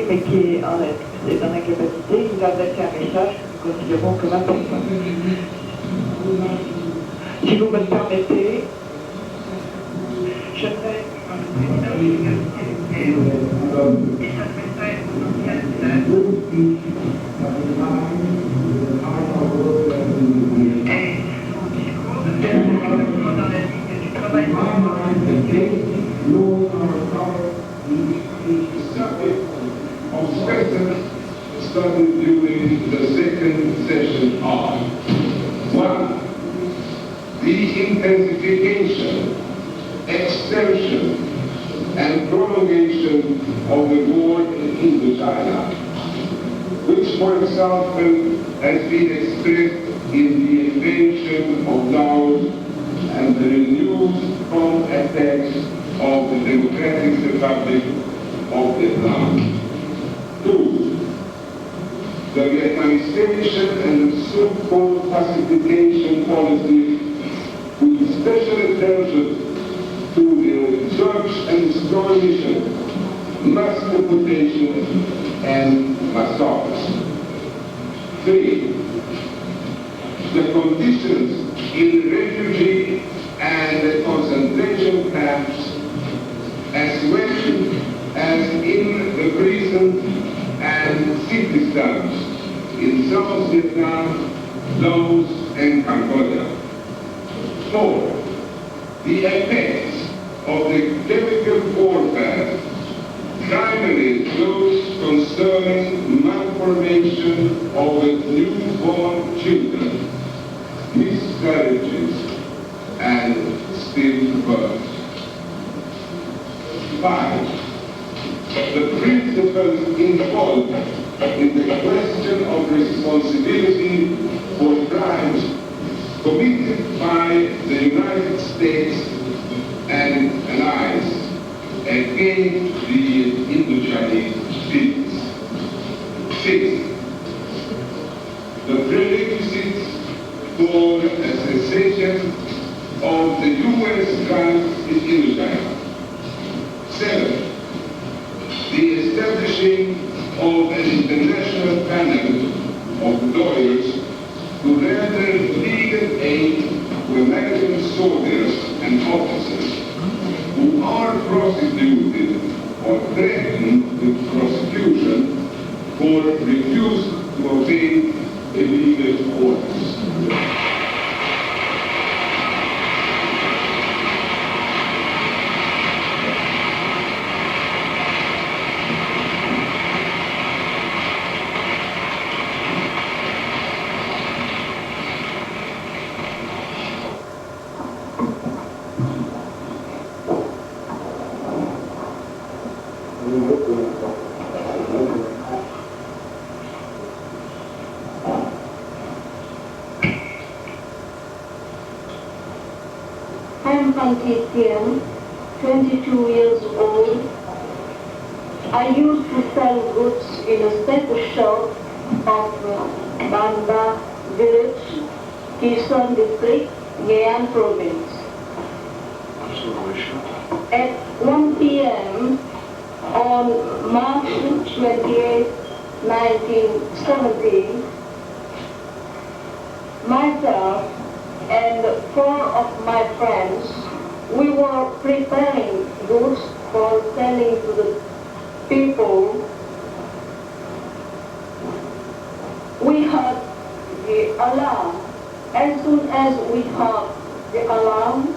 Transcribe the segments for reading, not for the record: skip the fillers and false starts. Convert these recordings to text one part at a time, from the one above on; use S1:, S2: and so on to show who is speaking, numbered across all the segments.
S1: mais qui est en incapacité, il va passer un message que nous considérons comme important. Si vous me le permettez, j'aimerais
S2: started during the second session are: 1. The intensification, extension, and prolongation of the war in Indochina, which, for example, has been expressed in the invasion of Laos and the renewed prompt attacks of the Democratic Republic of Vietnam. 2. The Vietnamization and the so-called pacification policy with special attention to the search and destroy mission, mass deportation, and massacres. 3. The conditions in refugee and concentration camps, as well as in the prison and city slums in South Vietnam, Laos, and Cambodia. 4. The effects of the chemical warfare, primarily those concerning malformation of the newborn children, miscarriages, and stillbirths. 5. The principles involved in the question of responsibility for crimes committed by the United States and allies against the Indochinese peoples. 6. The prerequisites for a cessation of the U.S. crimes in Indochina. 7. The establishing of an international panel of lawyers to render legal aid to American soldiers and officers who are prosecuted or threatened with prosecution for refusal to obey illegal orders.
S3: I'm 22 years old. I used to sell goods in a staple shop of Banda village, Kisan district, Gyan province. At 1 p.m. on March 28, 1970, myself and 4 of my friends, we were preparing goods for selling to the people. We heard the alarm. As soon as we heard the alarm,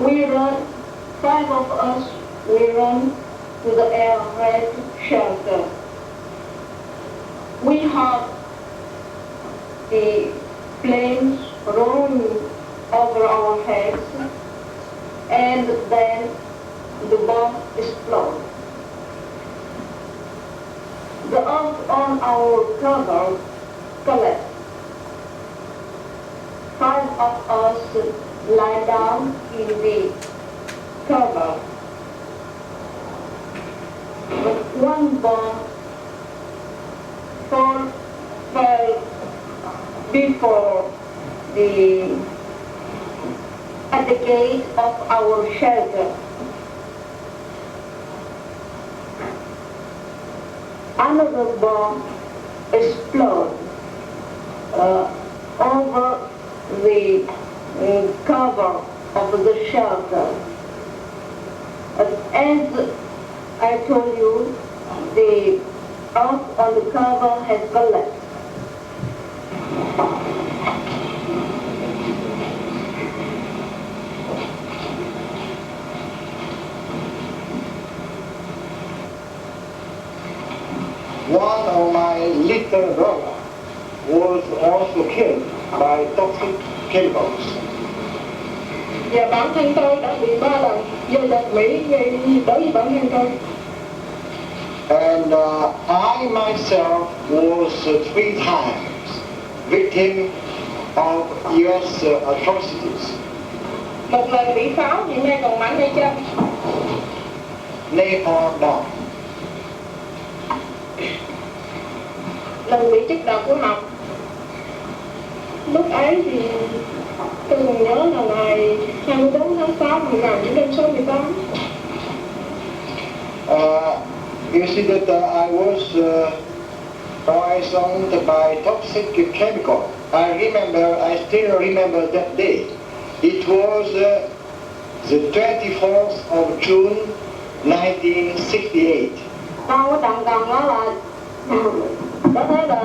S3: we ran, 5 of us, we ran to the air raid shelter. We heard the planes rolling over our heads, and then the bomb exploded. The earth on our cover collapsed. 5 of us lie down in the cover. But one bomb fell before at the gate of our shelter. another bomb exploded over the cover of the shelter. As I told you, the earth on the cover has collapsed.
S4: One of my little brother was also killed by toxic chemicals.
S3: Và bản thân tôi đã bị 3 lần do độc Mỹ gây đối với bản thân tôi.
S4: And I myself was 3 times victim of US atrocities.
S3: Một lần bị pháo hiện nay còn mảnh hay chân.
S4: Napalm bomb.
S3: Lần bị chất độc của học. Lúc ấy thì tôi còn nhớ là ngày 24 tháng 6 năm 1968.
S4: You see that I was poisoned by toxic chemical. I still remember that day. It was the 24th of June 1968.
S3: Con có trọng cần đó là có thể là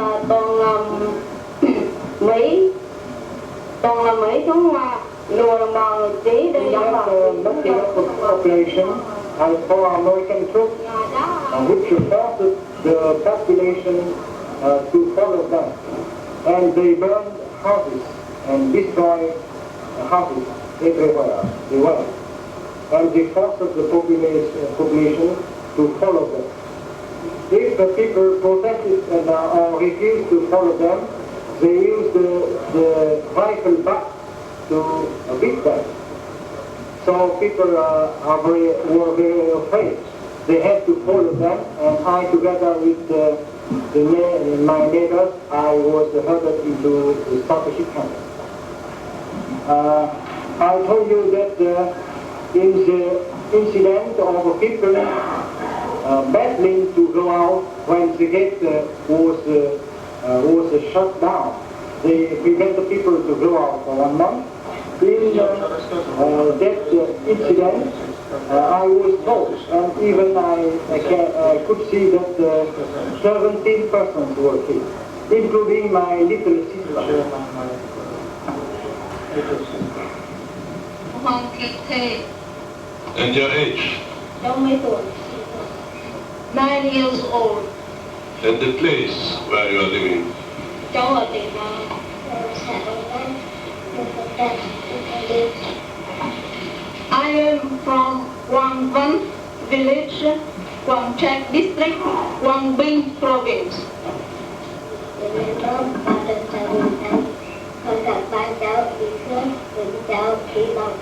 S3: Mỹ Trung Hoa lùa mà chỉ để dẫn vào
S4: Population and for American troops, which forced the population to follow them, and they burned houses and destroyed houses everywhere they went, and they forced the population to follow them. If the people protested or refused to follow them, they used the rifle butt to beat them. So people were very afraid. They had to follow them, and I, together with my neighbors, I was herded into the Scottish camp. I told you that in the incident of people battling to go out when the gate was shut down, they prevented people to go out for 1 month. In that incident, I was told, and even I could see that 17 persons were killed, including my little sister.
S2: And your age?
S3: 9 years old.
S2: And the place where you are living?
S3: Cháu ở tỉnh I am from Quang Văn village, Quang Trạch district, Quang Binh province.
S5: Con gặp ba cháu bị khớp, rồi cháu bị bỏng.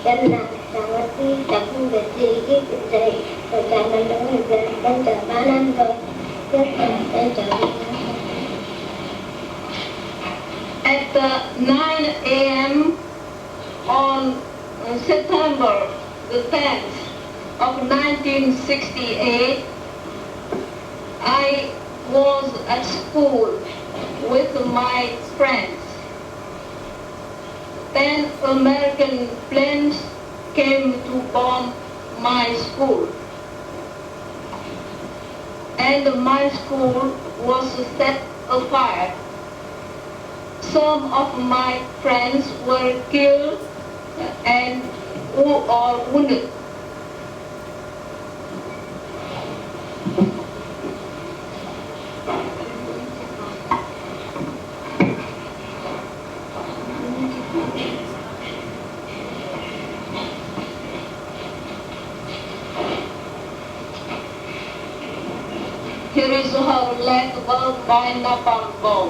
S5: Em nặng, cháu mất đi, cháu không biết gì, biết gì. Rồi cháu đã đứng ở viện, em chờ 3 năm rồi. Tiếp theo, em chờ đi.
S3: At 9 a.m. on September the 10th of 1968, I was at school with my friends. 10 American planes came to bomb my school, and my school was set afire. Some of my friends were killed and or wounded. Here is her leg burned by napalm bomb.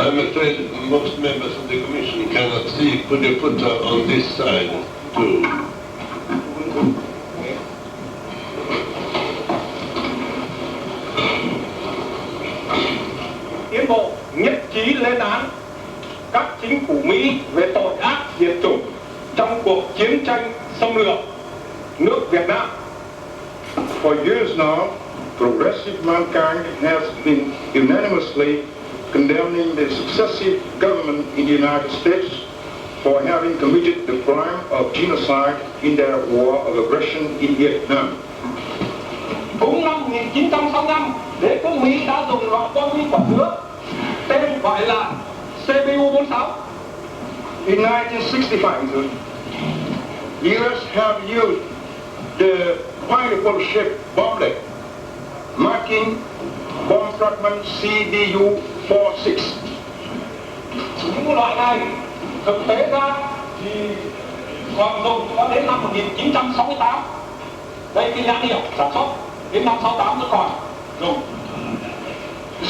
S2: I'm a afraid most members of the Commission cannot see. Could you put her on this side too?
S6: Tiến bộ nhất trí lên án các chính phủ Mỹ về tội ác diệt chủng trong cuộc chiến tranh xâm lược nước Việt Nam.
S4: For years now, progressive mankind has been unanimously condemning the successive government in the United States for having committed the crime of genocide in their war of aggression in Vietnam.
S6: Cũng năm 1965, đế quốc Mỹ đã dùng loại bom nguyên quả nước tên gọi là CBU-46.
S4: In 1965, the U.S. have used the pineapple shaped bomblet marking bomb fragment CBU-46.
S6: Những loại này thực tế ra thì còn dùng cho đến năm 1968. Đây cái nhãn hiệu sản xuất đến năm 68 vẫn còn dùng.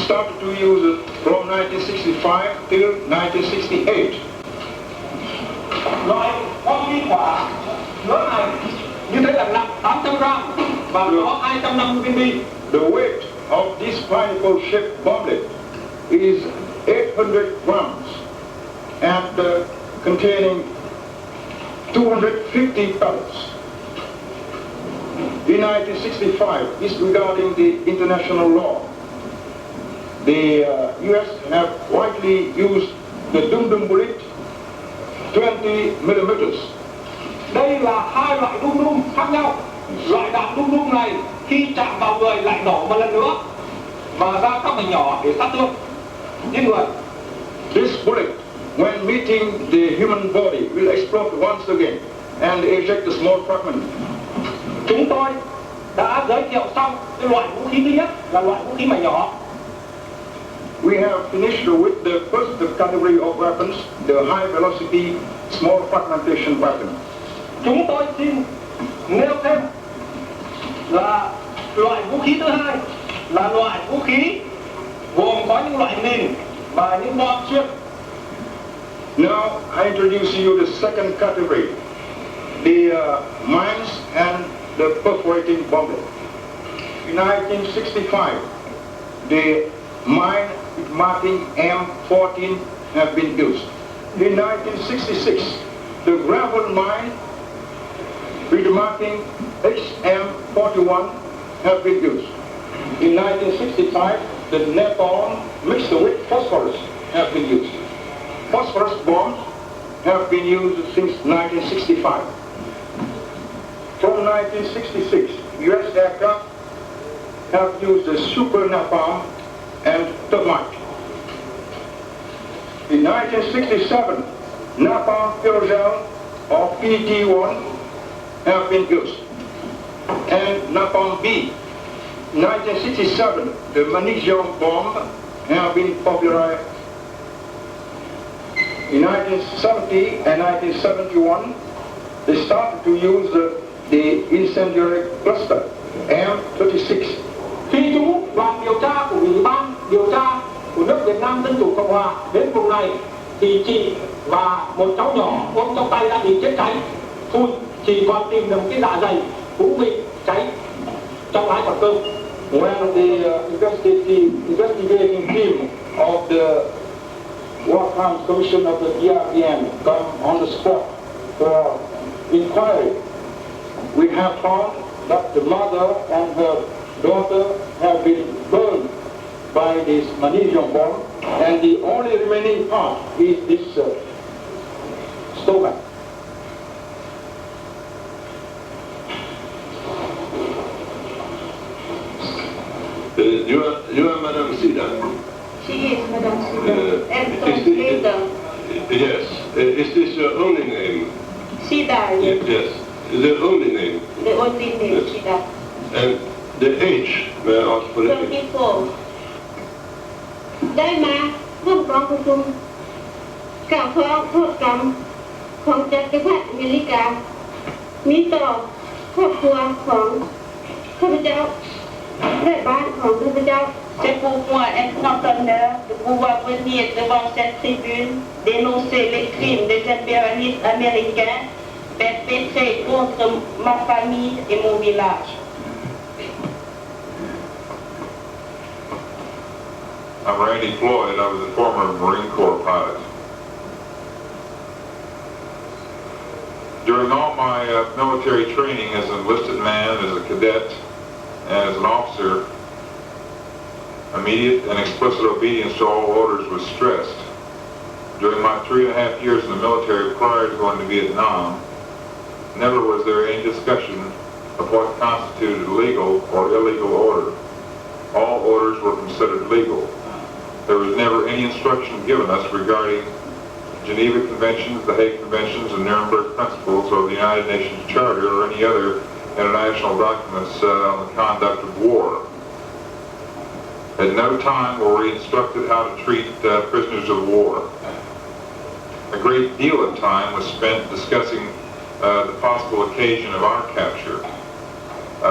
S4: Started to use it from 1965 till 1968.
S6: Loại bom nguyên quả nước này như thế là nặng 800 gram và có 250 viên bi.
S4: The weight of this pineapple-shaped bomblet is 800 grams and containing 250 pellets. In 1965, disregarding the international law, the U.S. have widely used the dum-dum bullet 20 millimeters.
S6: Đây là hai loại dum-dum khác nhau. Loại đạn dum-dum này khi chạm vào người lại nổ một lần nữa và ra các mảnh nhỏ để sát thương giết người.
S4: This bullet, when meeting the human body, will explode once again and eject a small fragment.
S6: Chúng tôi đã giới thiệu xong cái loại vũ khí thứ nhất là loại vũ khí mảnh nhỏ.
S4: We have finished with the first category of weapons, the high velocity small fragmentation weapon.
S6: Chúng tôi xin nêu thêm là loại vũ khí thứ hai là loại vũ khí gồm có những loại mìn và những bom xuyên.
S4: Now I introduce you the second category, the mines and the perforating bomblet. In 1965, the mine marking M14 have been used. In 1966, the gravel mine with marking HM41 have been used. In 1965, the napalm mixed with phosphorus have been used. Phosphorus bombs have been used since 1965. From 1966, U.S. aircraft have used the super napalm and thermite. In 1967, napalm aerosol or PT-1 have been used. And napalm B. 1967, the magnesium bomb have been popularized. In 1970 and 1971, they started to use the incendiary cluster, M36.
S6: Khi chúng đoàn điều tra của Ủy ban điều tra của nước Việt Nam Dân Chủ Cộng Hòa đến vùng này thì chị và một cháu nhỏ ôm trong tay đã bị chết cháy. Thôi chỉ còn tìm được một cái dạ dày cũng bị cháy trong lái quả cơm.
S4: When the investigating team of the War Crimes Commission of the DRVM come on the spot for inquiry, we have found that the mother and her daughter have been burned by this magnesium bomb, and the only remaining part is this stomach.
S2: You are Madame Sida.
S3: She is Madame Sida, and translator.
S2: Yes. Is this your only name?
S3: Sida, yes.
S2: Yes. The only name.
S3: The only name,
S2: Yes.
S3: Sida.
S2: And the age, may I ask for it?
S3: 24. ได้มาร่วมกองประชุมกล่าวฟ้องโทษกรรมของจักรพรรดิอเมริกามีต่อครอบครัวของข้าพเจ้าและบ้านของข้าพเจ้า C'est pour moi un grand honneur de pouvoir venir devant cette tribune dénoncer les crimes des impérialistes américains perpétrés contre ma famille et mon village.
S7: I'm Randy Floyd. I was a former Marine Corps pilot. During all my military training as an enlisted man, as a cadet, and as an officer, immediate and explicit obedience to all orders was stressed. During my 3.5 years in the military prior to going to Vietnam, never was there any discussion of what constituted legal or illegal order. All orders were considered legal. There was never any instruction given us regarding Geneva Conventions, the Hague Conventions, and Nuremberg Principles, or the United Nations Charter, or any other international documents on the conduct of war. At no time were we instructed how to treat prisoners of war. A great deal of time was spent discussing the possible occasion of our capture.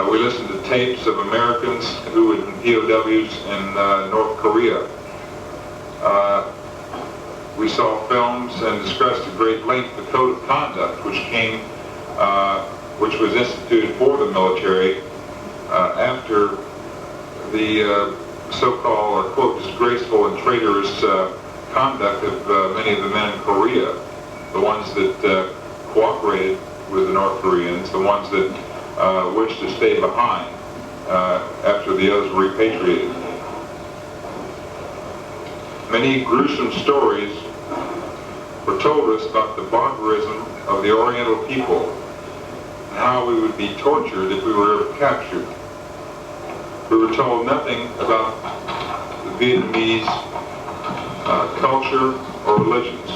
S7: We listened to tapes of Americans who had been POWs in North Korea. We saw films and discussed at great length the code of conduct which was instituted for the military after the so-called, or quote, disgraceful and traitorous conduct of many of the men in Korea, the ones that cooperated with the North Koreans, the ones that wished to stay behind after the others were repatriated. Many gruesome stories were told us about the barbarism of the Oriental people and how we would be tortured if we were ever captured. We were told nothing about the Vietnamese culture or religions.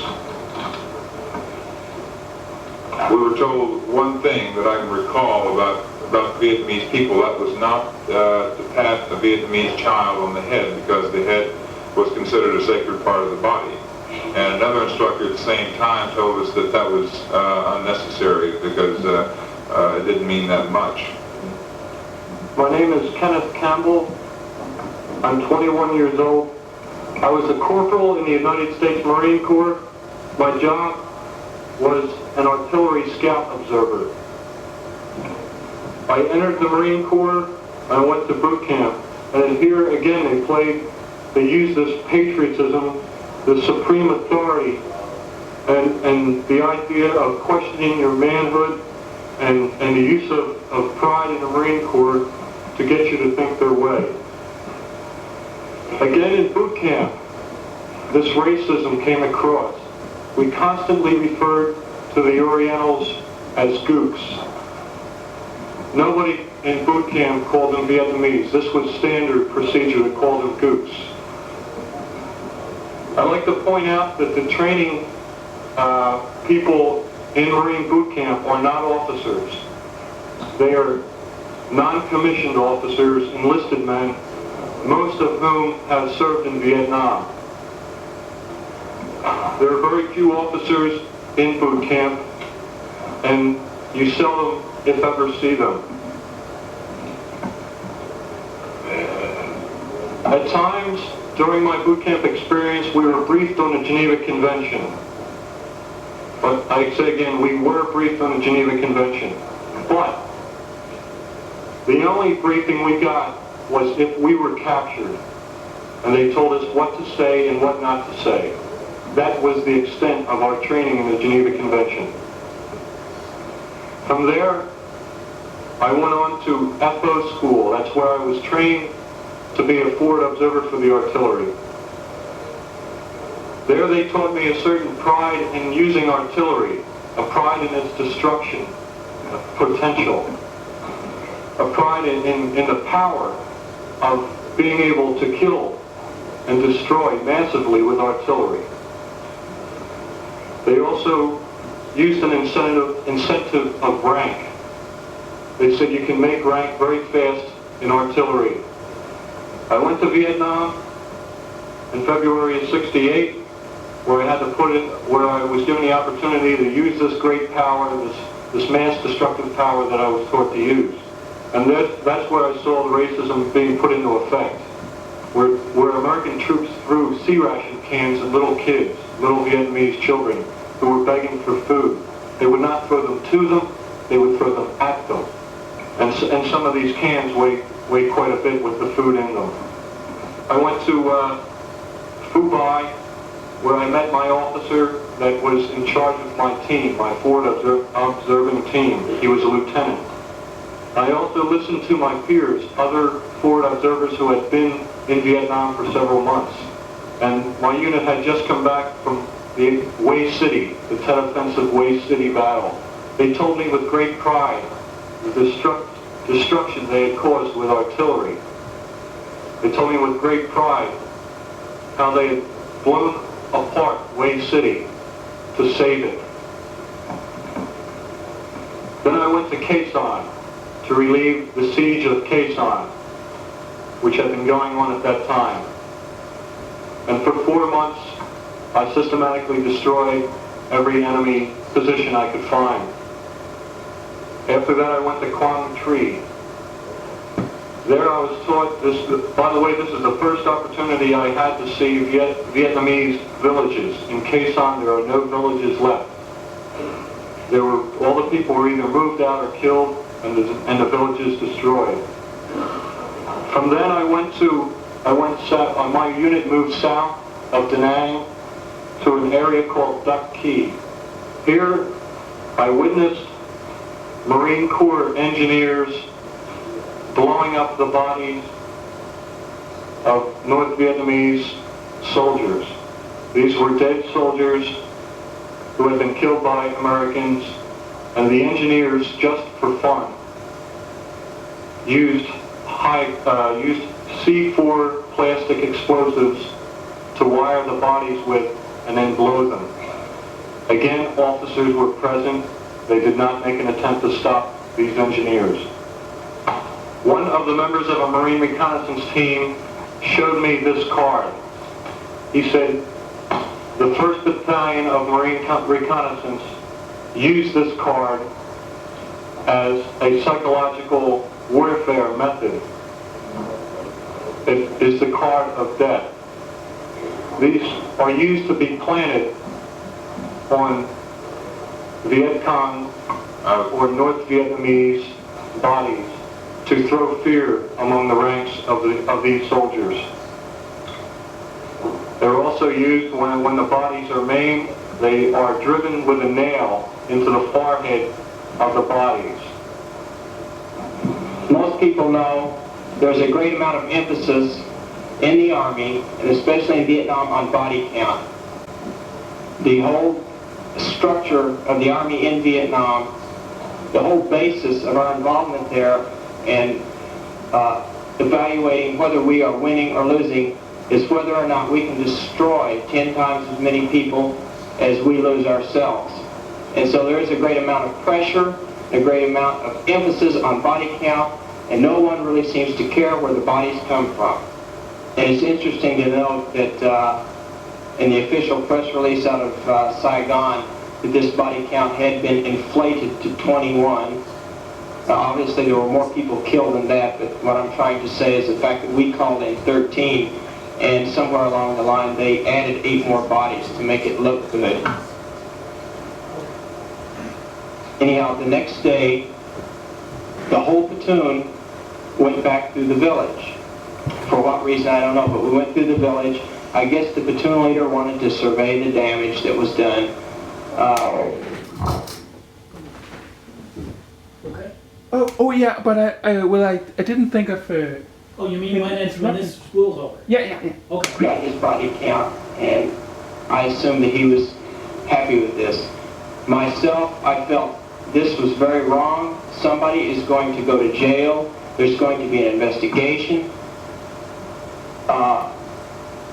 S7: We were told one thing that I can recall about the Vietnamese people. That was not to pat a Vietnamese child on the head, because the head was considered a sacred part of the body. And another instructor at the same time told us that that was unnecessary, because it didn't mean that much.
S4: My name is Kenneth Campbell. I'm 21 years old. I was a corporal in the United States Marine Corps. My job was an artillery scout observer. I entered the Marine Corps and I went to boot camp. And here again they used this patriotism, the supreme authority, and the idea of questioning your manhood and the use of pride in the Marine Corps to get you to think their way. Again in boot camp, this racism came across. We constantly referred to the Orientals as gooks. Nobody in boot camp called them Vietnamese. This was standard procedure to call them gooks. I'd like to point out that the training people in Marine boot camp are not officers. They are non-commissioned officers, enlisted men, most of whom have served in Vietnam. There are very few officers in boot camp, and you seldom, if ever, see them. At times, during my boot camp experience, we were briefed on the Geneva Convention. But I say again, we were briefed on the Geneva Convention. But the only briefing we got was if we were captured. And they told us what to say and what not to say. That was the extent of our training in the Geneva Convention. From there, I went on to FO school. That's where I was trained to be a forward observer for the artillery. There they taught me a certain pride in using artillery, a pride in its destruction, potential, a pride in the power of being able to kill and destroy massively with artillery. They also used an incentive of rank. They said you can make rank very fast in artillery. I went to Vietnam in February of '68, where I was given the opportunity to use this great power, this mass destructive power that I was taught to use. And that's where I saw the racism being put into effect.
S8: where American troops threw sea ration cans at little kids, little Vietnamese children who were begging for food. They would not throw them to them, they would throw them at them. And some of these cans weigh quite a bit with the food in them. I went to Phu Bai, where I met my officer that was in charge of my team, my forward observing team. He was a lieutenant. I also listened to my peers, other forward observers who had been in Vietnam for several months. And my unit had just come back from the Hue City, the Tet Offensive Hue City battle. They told me with great pride the destruction they had caused with artillery. They told me with great pride how they had blown apart Hue City to save it. Then I went to Quezon to relieve the siege of Quezon, which had been going on at that time. And for 4 months, I systematically destroyed every enemy position I could find. After that, I went to Quang Tri. There I was taught this, by the way, this is the first opportunity I had to see Vietnamese villages. In Quezon, there are no villages left. All the people were either moved out or killed, and the villages destroyed. From then my unit moved south of Da Nang to an area called Duck Key. Here, I witnessed Marine Corps engineers blowing up the bodies of North Vietnamese soldiers. These were dead soldiers who had been killed by Americans, and the engineers, just for fun, used C4 plastic explosives to wire the bodies with and then blow them. Again, officers were present. They did not make an attempt to stop these engineers. One of the members of a Marine reconnaissance team showed me this card. He said, the 1st Battalion of Marine Reconnaissance used this card as a psychological warfare method. It is the card of death. These are used to be planted on Viet Cong or North Vietnamese bodies to throw fear among the ranks of these soldiers. They're also used when the bodies are maimed. They are driven with a nail into the forehead of the bodies.
S9: Most people know there's a great amount of emphasis in the Army, and especially in Vietnam, on body count. The whole structure of the Army in Vietnam, the whole basis of our involvement there and evaluating whether we are winning or losing is whether or not we can destroy 10 times as many people as we lose ourselves. And so there is a great amount of pressure, a great amount of emphasis on body count, and no one really seems to care where the bodies come from. And it's interesting to note that in the official press release out of Saigon, that this body count had been inflated to 21. Obviously there were more people killed than that, but what I'm trying to say is the fact that we called in 13, and somewhere along the line they added 8 more bodies to make it look good. Anyhow, the next day, the whole platoon went back through the village. For what reason, I don't know, but we went through the village. I guess the platoon leader wanted to survey the damage that was done.
S10: Oh yeah, but I didn't think of.
S11: Oh, you mean when this school's over?
S10: Yeah.
S11: Okay.
S9: Got his body count, and I assumed that he was happy with this. Myself, I felt this was very wrong. Somebody is going to go to jail. There's going to be an investigation.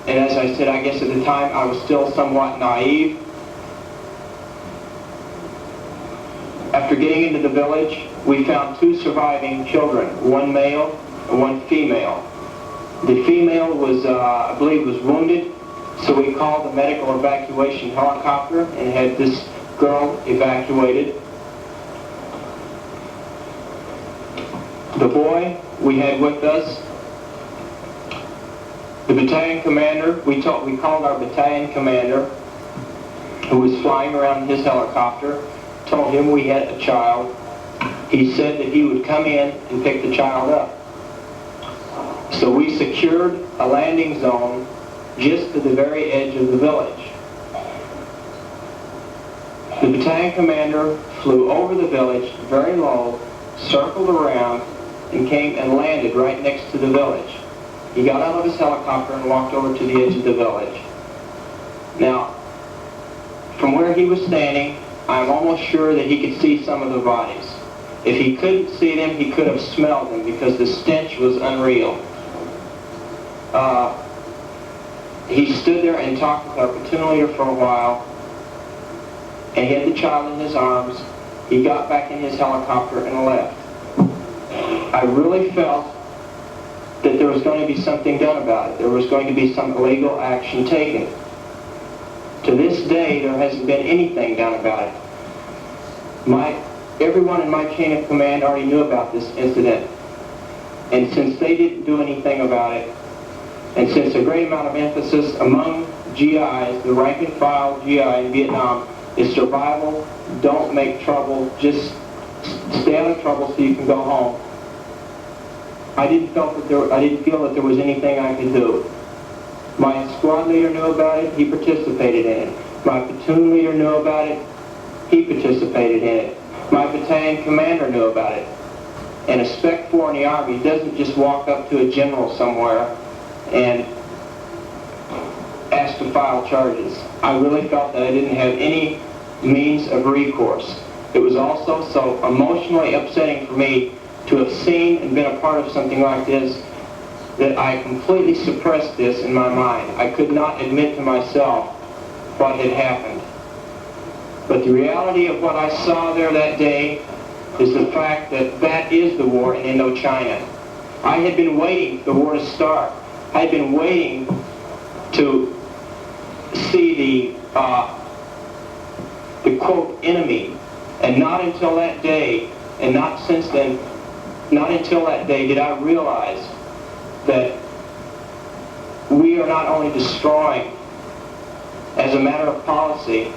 S9: And as I said, I guess at the time I was still somewhat naive. After getting into the village, we found 2 surviving children, 1 male and 1 female. The female was, I believe, was wounded, so we called the medical evacuation helicopter and had this girl evacuated. The boy we had with us, The battalion commander, we called our battalion commander, who was flying around in his helicopter, told him we had a child. He said that he would come in and pick the child up. So we secured a landing zone just to the very edge of the village. The battalion commander flew over the village very low, circled around, and came and landed right next to the village. He got out of his helicopter and walked over to the edge of the village. Now, from where he was standing, I'm almost sure that he could see some of the bodies. If he couldn't see them, he could have smelled them because the stench was unreal. He stood there and talked with our platoon leader for a while, and he had the child in his arms. He got back in his helicopter and left. I really felt that there was going to be something done about it. There was going to be some illegal action taken. To this day, there hasn't been anything done about it. Everyone in my chain of command already knew about this incident. And since they didn't do anything about it, and since a great amount of emphasis among GIs, the rank and file GI in Vietnam, is survival, don't make trouble, just stay out of trouble so you can go home. I didn't feel that there was anything I could do. My squad leader knew about it, he participated in it. My platoon leader knew about it, he participated in it. My battalion commander knew about it. And a Spec 4 in the Army doesn't just walk up to a general somewhere and ask to file charges. I really felt that I didn't have any means of recourse. It was also so emotionally upsetting for me to have seen and been a part of something like this that I completely suppressed this in my mind. I could not admit to myself what had happened. But the reality of what I saw there that day is the fact that that is the war in Indochina. I had been waiting for the war to start. I had been waiting to see the quote enemy, and not until that day, and not since then, not until that day did I realize that we are not only destroying, as a matter of policy,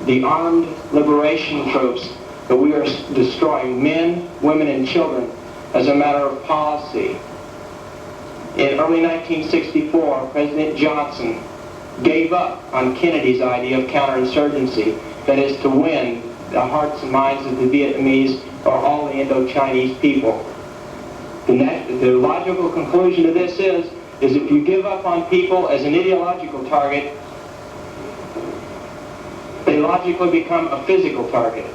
S9: the armed liberation troops, but we are destroying men, women, and children as a matter of policy. In early 1964, President Johnson gave up on Kennedy's idea of counterinsurgency, that is to win the hearts and minds of the Vietnamese or all the Indo-Chinese people. The logical conclusion to this is if you give up on people as an ideological target, they logically become a physical target.